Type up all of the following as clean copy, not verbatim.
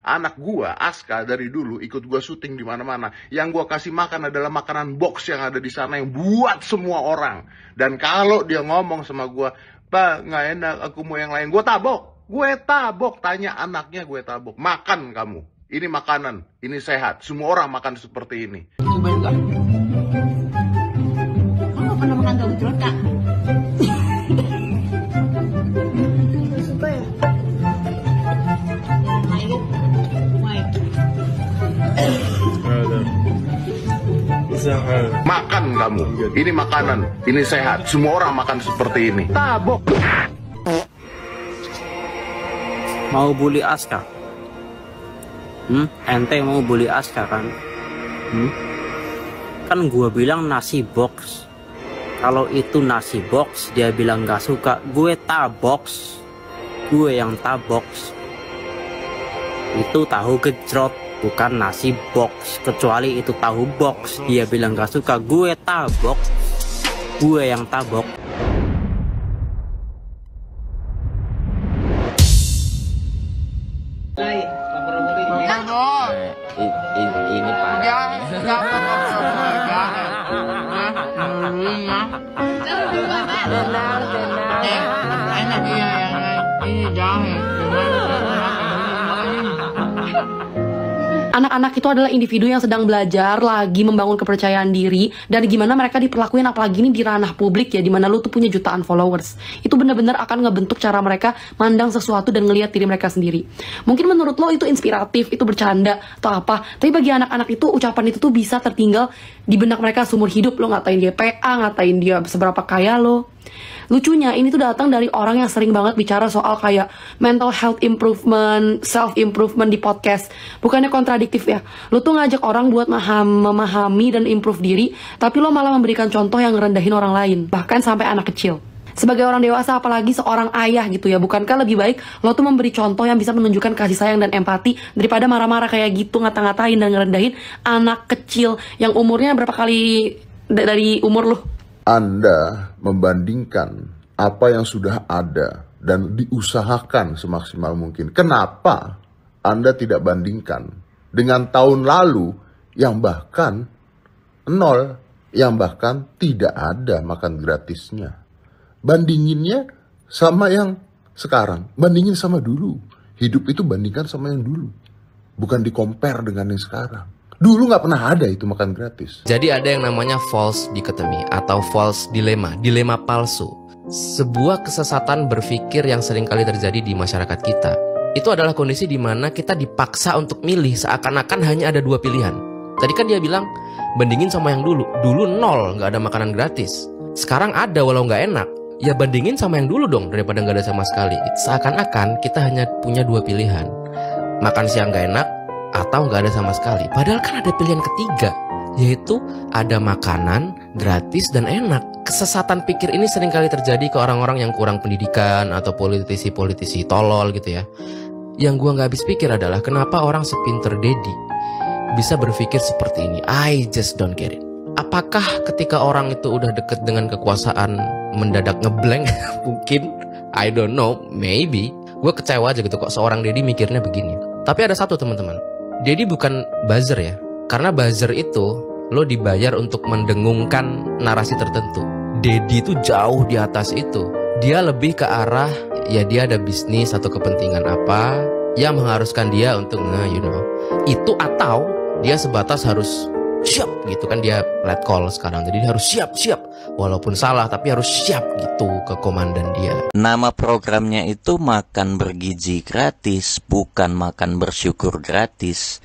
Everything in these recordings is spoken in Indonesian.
Anak gua, Aska, dari dulu ikut gua syuting di mana-mana. Yang gua kasih makan adalah makanan box yang ada di sana yang buat semua orang. Dan kalau dia ngomong sama gua, "Pak, nggak enak, aku mau yang lain," gua tabok. Gue tabok, tanya anaknya gue tabok. Makan kamu, ini makanan, ini sehat. Semua orang makan seperti ini. Coba enggak? Kamu nggak pernah makan tahu gejrot, Kak? Suka ya? Makan kamu, ini makanan, ini sehat. Semua orang makan seperti ini. Tabok. Mau bully Aska? Ente mau bully Aska kan? Kan gua bilang nasi box. Kalau itu nasi box, dia bilang gak suka. Gue tabox. Gue yang tabox. Itu tahu gejrot, bukan nasi box. Kecuali itu tahu box, dia bilang gak suka. Gue tabok. Gue yang tabok. Ini Pak. Enak ya ini jangan. Anak-anak itu adalah individu yang sedang belajar lagi membangun kepercayaan diri dan gimana mereka diperlakuin, apalagi ini di ranah publik ya, dimana lu tuh punya jutaan followers. Itu benar-benar akan ngebentuk cara mereka mandang sesuatu dan ngelihat diri mereka sendiri. Mungkin menurut lo itu inspiratif, itu bercanda atau apa, tapi bagi anak-anak itu ucapan itu tuh bisa tertinggal di benak mereka seumur hidup. Lo ngatain dia PA, ngatain dia seberapa kaya lo. Lucunya ini tuh datang dari orang yang sering banget bicara soal kayak mental health improvement, self improvement di podcast. Bukannya kontradiktif ya, lu tuh ngajak orang buat memahami dan improve diri, tapi lo malah memberikan contoh yang ngerendahin orang lain, bahkan sampai anak kecil. Sebagai orang dewasa, apalagi seorang ayah gitu ya, bukankah lebih baik lo tuh memberi contoh yang bisa menunjukkan kasih sayang dan empati daripada marah-marah kayak gitu, ngata-ngatain dan ngerendahin anak kecil yang umurnya berapa kali dari umur lo? Anda membandingkan apa yang sudah ada dan diusahakan semaksimal mungkin. Kenapa Anda tidak bandingkan dengan tahun lalu yang bahkan nol, yang bahkan tidak ada makan gratisnya? Bandinginnya sama yang sekarang, bandingin sama dulu. Hidup itu bandingkan sama yang dulu, bukan di-compare dengan yang sekarang. Dulu nggak pernah ada itu makan gratis. Jadi ada yang namanya false dichotomy atau false dilemma, dilema palsu. Sebuah kesesatan berpikir yang seringkali terjadi di masyarakat kita. Itu adalah kondisi di mana kita dipaksa untuk milih seakan-akan hanya ada dua pilihan. Tadi kan dia bilang bandingin sama yang dulu. Dulu nol, nggak ada makanan gratis. Sekarang ada walau nggak enak. Ya bandingin sama yang dulu dong daripada nggak ada sama sekali. Seakan-akan kita hanya punya dua pilihan. Makan siang nggak enak atau nggak ada sama sekali. Padahal kan ada pilihan ketiga, yaitu ada makanan gratis dan enak. Kesesatan pikir ini seringkali terjadi ke orang-orang yang kurang pendidikan atau politisi-politisi tolol gitu ya. Yang gua nggak habis pikir adalah kenapa orang sepinter Dedi bisa berpikir seperti ini. I just don't get it. Apakah ketika orang itu udah deket dengan kekuasaan mendadak ngeblank? Mungkin, I don't know, maybe. Gue kecewa aja gitu kok seorang Dedi mikirnya begini. Tapi ada satu teman-teman, Dedi bukan buzzer ya. Karena buzzer itu lo dibayar untuk mendengungkan narasi tertentu. Dedi itu jauh di atas itu. Dia lebih ke arah ya dia ada bisnis atau kepentingan apa yang mengharuskan dia untuk itu, atau dia sebatas harus siap gitu kan, dia let call sekarang. Jadi dia harus siap walaupun salah tapi harus siap gitu ke komandan dia. Nama programnya itu makan bergizi gratis, bukan makan bersyukur gratis.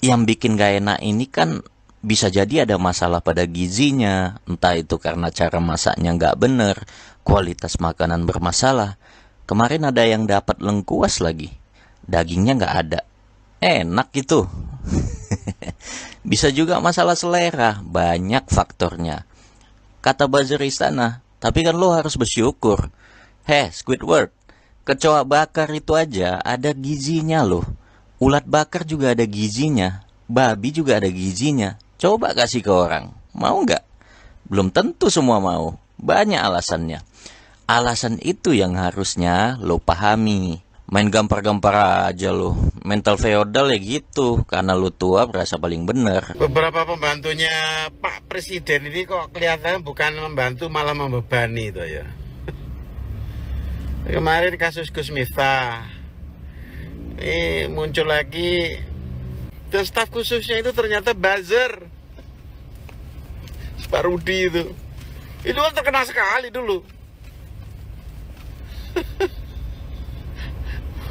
Yang bikin gak enak ini kan bisa jadi ada masalah pada gizinya. Entah itu karena cara masaknya gak bener, kualitas makanan bermasalah. Kemarin ada yang dapat lengkuas lagi, dagingnya gak ada. Enak gitu. Bisa juga masalah selera, banyak faktornya. Kata buzzer istana, tapi kan lo harus bersyukur. Squidward, kecoa bakar itu aja ada gizinya loh. Ulat bakar juga ada gizinya, babi juga ada gizinya. Coba kasih ke orang, mau nggak? Belum tentu semua mau, banyak alasannya. Alasan itu yang harusnya lo pahami. Main gampar-gampar aja lu. Mental feodal ya gitu. Karena lu tua berasa paling bener. Beberapa pembantunya Pak Presiden ini kok kelihatan bukan membantu malah membebani itu ya. Kemarin kasus Gus Miftah. Ini muncul lagi. Dan staf khususnya itu ternyata buzzer. Pak Rudi itu. Itu kan terkenal sekali dulu.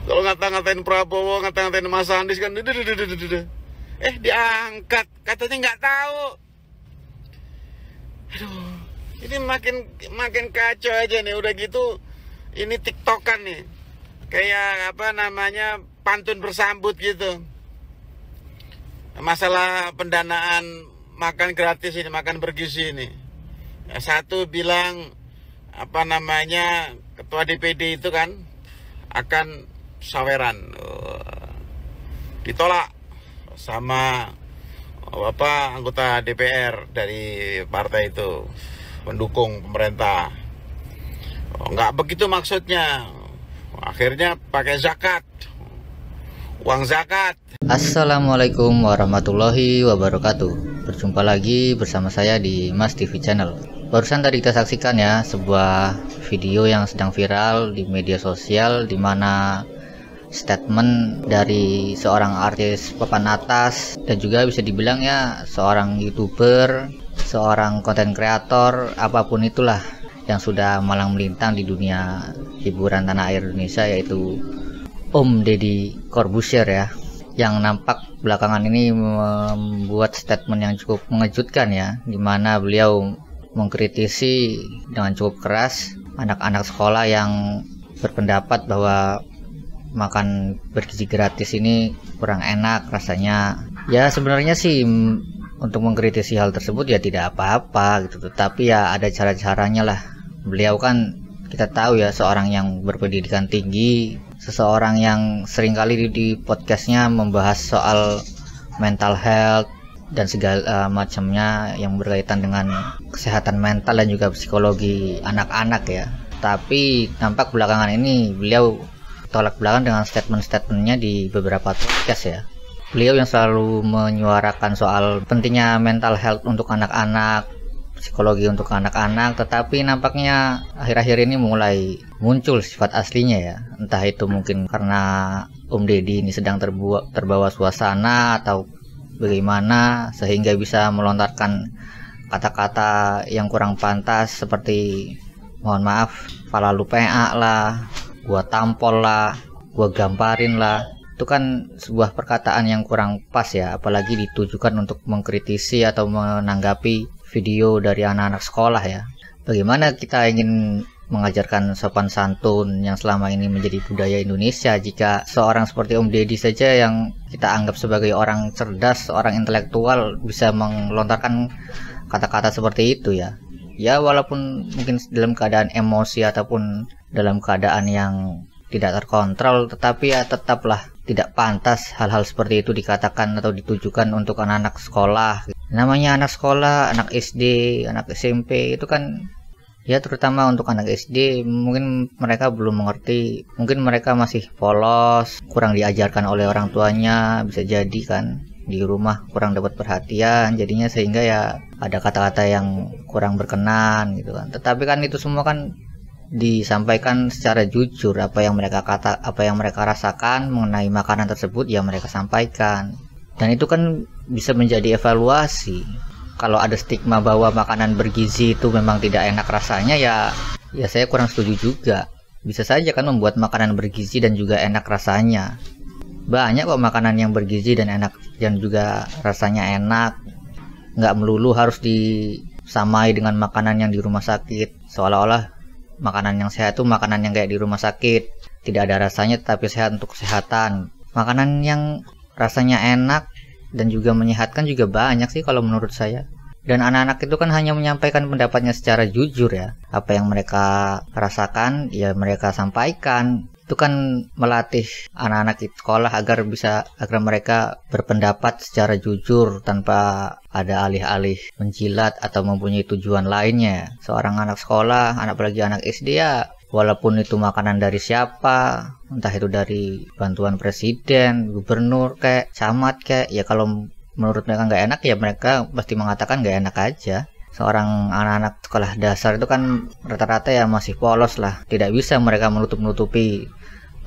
Kalau ngata-ngatain Prabowo, ngata-ngatain Mas Andis kan, diangkat, katanya nggak tahu. Aduh, ini makin kacau aja nih. Udah gitu, ini tiktokan nih, kayak apa namanya pantun bersambut gitu. Masalah pendanaan makan gratis ini, makan bergizi ini. Satu bilang apa namanya ketua DPD itu kan akan saweran, ditolak sama anggota DPR dari partai itu pendukung pemerintah. Nggak begitu maksudnya, akhirnya pakai zakat, uang zakat. Assalamualaikum warahmatullahi wabarakatuh. Berjumpa lagi bersama saya di Mas TV Channel. Barusan tadi kita saksikan ya sebuah video yang sedang viral di media sosial, di mana statement dari seorang artis papan atas dan juga bisa dibilang ya seorang YouTuber, seorang konten kreator, apapun itulah yang sudah malang melintang di dunia hiburan tanah air Indonesia, yaitu Om Deddy Corbuzier ya, yang nampak belakangan ini membuat statement yang cukup mengejutkan ya, dimana beliau mengkritisi dengan cukup keras anak-anak sekolah yang berpendapat bahwa makan bergizi gratis ini kurang enak rasanya. Ya sebenarnya sih untuk mengkritisi hal tersebut ya tidak apa-apa gitu, tetapi ya ada cara-caranya lah. Beliau kan kita tahu ya seorang yang berpendidikan tinggi, seseorang yang seringkali di podcastnya membahas soal mental health dan segala macamnya yang berkaitan dengan kesehatan mental dan juga psikologi anak-anak ya. Tapi nampak belakangan ini beliau tolak belakang dengan statement-statementnya di beberapa podcast ya. Beliau yang selalu menyuarakan soal pentingnya mental health untuk anak-anak, psikologi untuk anak-anak, tetapi nampaknya akhir-akhir ini mulai muncul sifat aslinya ya. Entah itu mungkin karena Om Deddy ini sedang terbawa suasana atau bagaimana, sehingga bisa melontarkan kata-kata yang kurang pantas seperti mohon maaf, pala lu PA lah, gua tampol lah, gua gamparin lah. Itu kan sebuah perkataan yang kurang pas ya, apalagi ditujukan untuk mengkritisi atau menanggapi video dari anak-anak sekolah ya. Bagaimana kita ingin mengajarkan sopan santun yang selama ini menjadi budaya Indonesia jika seorang seperti Om Deddy saja yang kita anggap sebagai orang cerdas, orang intelektual bisa melontarkan kata-kata seperti itu ya. Ya walaupun mungkin dalam keadaan emosi ataupun dalam keadaan yang tidak terkontrol, tetapi ya tetaplah tidak pantas hal-hal seperti itu dikatakan atau ditujukan untuk anak-anak sekolah. Namanya anak sekolah, anak SD, anak SMP itu kan ya, terutama untuk anak SD mungkin mereka belum mengerti, mungkin mereka masih polos, kurang diajarkan oleh orang tuanya, bisa jadi kan di rumah kurang dapat perhatian, jadinya sehingga ya ada kata-kata yang kurang berkenan gitu kan. Tetapi kan itu semua kan disampaikan secara jujur, apa yang mereka rasakan mengenai makanan tersebut ya mereka sampaikan. Dan itu kan bisa menjadi evaluasi. Kalau ada stigma bahwa makanan bergizi itu memang tidak enak rasanya ya saya kurang setuju juga. Bisa saja kan membuat makanan bergizi dan juga enak rasanya. Banyak kok makanan yang bergizi dan enak dan juga rasanya enak. Nggak melulu harus disamai dengan makanan yang di rumah sakit, seolah-olah makanan yang sehat itu makanan yang kayak di rumah sakit, tidak ada rasanya tetapi sehat untuk kesehatan. Makanan yang rasanya enak dan juga menyehatkan juga banyak sih kalau menurut saya. Dan anak-anak itu kan hanya menyampaikan pendapatnya secara jujur ya. Apa yang mereka rasakan ya mereka sampaikan. Itu kan melatih anak-anak di sekolah agar mereka berpendapat secara jujur tanpa ada alih-alih menjilat atau mempunyai tujuan lainnya. Seorang anak sekolah, apalagi anak SD ya walaupun itu makanan dari siapa, entah itu dari bantuan presiden, gubernur kayak camat kayak, ya kalau menurut mereka nggak enak ya mereka pasti mengatakan nggak enak aja. Seorang anak-anak sekolah dasar itu kan rata-rata ya masih polos lah, tidak bisa mereka menutup-nutupi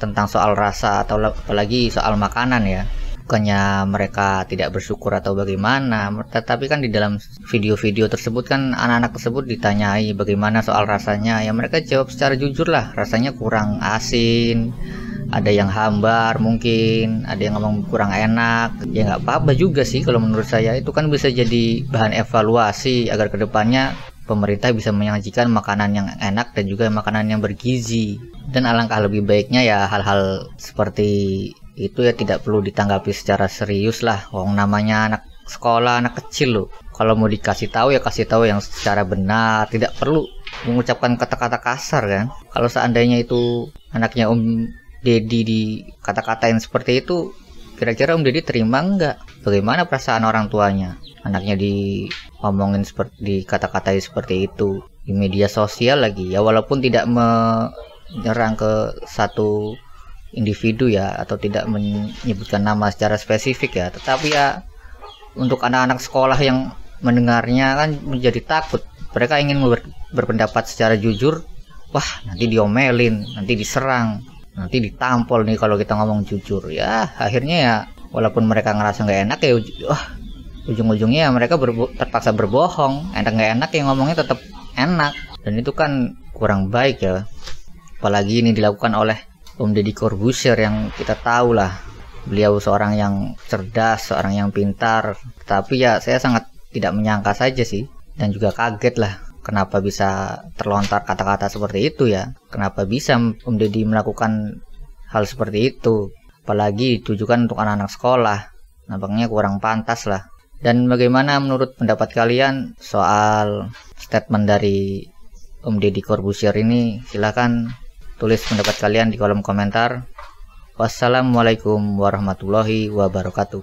tentang soal rasa atau apalagi soal makanan ya. Bukannya mereka tidak bersyukur atau bagaimana, tetapi kan di dalam video-video tersebut kan anak-anak tersebut ditanyai bagaimana soal rasanya, ya mereka jawab secara jujur lah, rasanya kurang asin, ada yang hambar mungkin, ada yang ngomong kurang enak. Ya nggak apa-apa juga sih kalau menurut saya, itu kan bisa jadi bahan evaluasi agar kedepannya pemerintah bisa menyajikan makanan yang enak dan juga makanan yang bergizi. Dan alangkah lebih baiknya ya hal-hal seperti itu ya tidak perlu ditanggapi secara serius lah. Wong namanya anak sekolah, anak kecil loh. Kalau mau dikasih tahu ya kasih tahu yang secara benar, tidak perlu mengucapkan kata-kata kasar kan. Kalau seandainya itu anaknya Om Deddy dikata-katain seperti itu, kira-kira Om Deddy terima nggak? Bagaimana perasaan orang tuanya? Anaknya diomongin seperti, dikata-katai seperti itu di media sosial lagi ya, walaupun tidak menyerang ke satu individu ya, atau tidak menyebutkan nama secara spesifik ya, tetapi ya untuk anak-anak sekolah yang mendengarnya kan menjadi takut. Mereka ingin berpendapat secara jujur, wah nanti diomelin, nanti diserang, nanti ditampol nih kalau kita ngomong jujur. Ya akhirnya ya walaupun mereka ngerasa nggak enak ya ujung-ujungnya ya mereka terpaksa berbohong. Enak nggak enak ya ngomongnya tetap enak, dan itu kan kurang baik ya. Apalagi ini dilakukan oleh Om Deddy Corbuzier yang kita tahu lah, beliau seorang yang cerdas, seorang yang pintar. Tapi ya saya sangat tidak menyangka saja sih, dan juga kaget lah kenapa bisa terlontar kata-kata seperti itu ya. Kenapa bisa Om Deddy melakukan hal seperti itu, apalagi ditujukan untuk anak-anak sekolah. Nampaknya kurang pantas lah. Dan bagaimana menurut pendapat kalian soal statement dari Om Deddy Corbuzier ini? Silahkan tulis pendapat kalian di kolom komentar. Wassalamualaikum warahmatullahi wabarakatuh.